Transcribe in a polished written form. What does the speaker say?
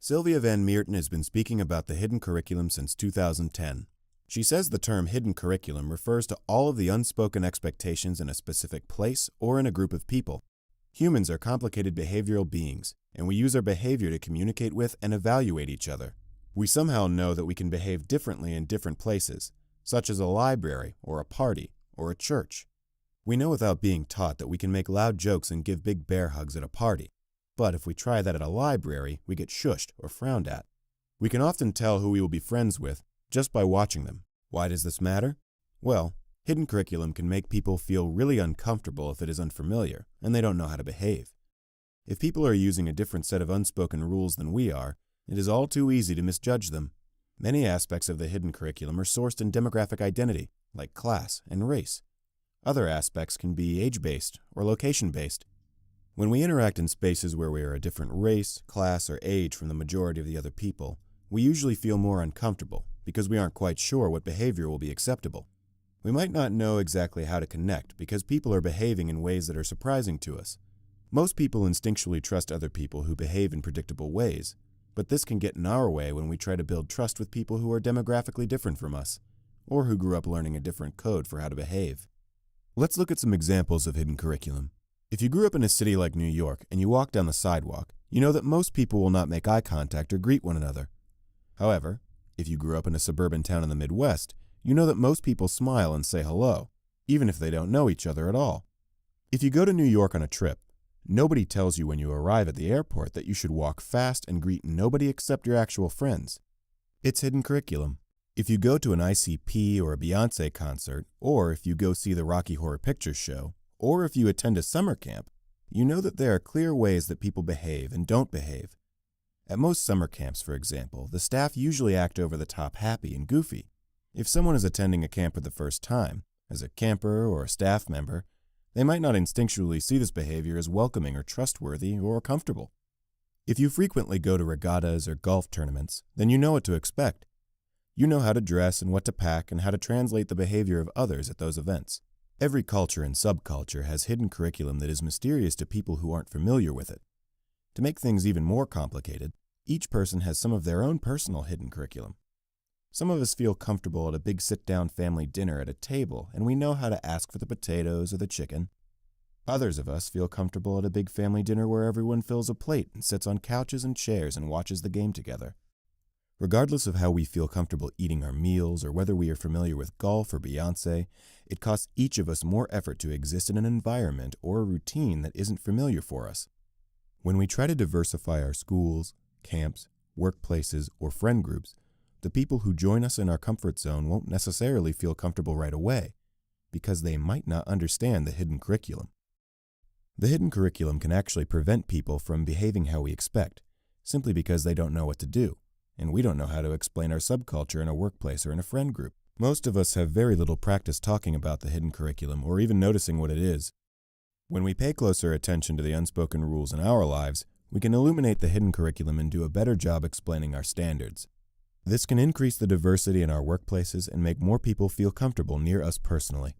Sylvia Van Meerten has been speaking about the hidden curriculum since 2010. She says the term hidden curriculum refers to all of the unspoken expectations in a specific place or in a group of people. Humans are complicated behavioral beings, and we use our behavior to communicate with and evaluate each other. We somehow know that we can behave differently in different places, such as a library or a party or a church. We know without being taught that we can make loud jokes and give big bear hugs at a party. But if we try that at a library, we get shushed or frowned at. We can often tell who we will be friends with just by watching them. Why does this matter? Well, hidden curriculum can make people feel really uncomfortable if it is unfamiliar and they don't know how to behave. If people are using a different set of unspoken rules than we are, it is all too easy to misjudge them. Many aspects of the hidden curriculum are sourced in demographic identity, like class and race. Other aspects can be age-based or location-based. When we interact in spaces where we are a different race, class, or age from the majority of the other people, we usually feel more uncomfortable because we aren't quite sure what behavior will be acceptable. We might not know exactly how to connect because people are behaving in ways that are surprising to us. Most people instinctually trust other people who behave in predictable ways, but this can get in our way when we try to build trust with people who are demographically different from us, or who grew up learning a different code for how to behave. Let's look at some examples of hidden curriculum. If you grew up in a city like New York and you walk down the sidewalk, you know that most people will not make eye contact or greet one another. However, if you grew up in a suburban town in the Midwest, you know that most people smile and say hello, even if they don't know each other at all. If you go to New York on a trip, nobody tells you when you arrive at the airport that you should walk fast and greet nobody except your actual friends. It's hidden curriculum. If you go to an ICP or a Beyoncé concert, or if you go see the Rocky Horror Picture Show, or if you attend a summer camp, you know that there are clear ways that people behave and don't behave. At most summer camps, for example, the staff usually act over the top happy and goofy. If someone is attending a camp for the first time, as a camper or a staff member, they might not instinctually see this behavior as welcoming or trustworthy or comfortable. If you frequently go to regattas or golf tournaments, then you know what to expect. You know how to dress and what to pack and how to translate the behavior of others at those events. Every culture and subculture has hidden curriculum that is mysterious to people who aren't familiar with it. To make things even more complicated, each person has some of their own personal hidden curriculum. Some of us feel comfortable at a big sit-down family dinner at a table, and we know how to ask for the potatoes or the chicken. Others of us feel comfortable at a big family dinner where everyone fills a plate and sits on couches and chairs and watches the game together. Regardless of how we feel comfortable eating our meals or whether we are familiar with golf or Beyoncé, it costs each of us more effort to exist in an environment or a routine that isn't familiar for us. When we try to diversify our schools, camps, workplaces, or friend groups, the people who join us in our comfort zone won't necessarily feel comfortable right away because they might not understand the hidden curriculum. The hidden curriculum can actually prevent people from behaving how we expect, simply because they don't know what to do. And we don't know how to explain our subculture in a workplace or in a friend group. Most of us have very little practice talking about the hidden curriculum or even noticing what it is. When we pay closer attention to the unspoken rules in our lives, we can illuminate the hidden curriculum and do a better job explaining our standards. This can increase the diversity in our workplaces and make more people feel comfortable near us personally.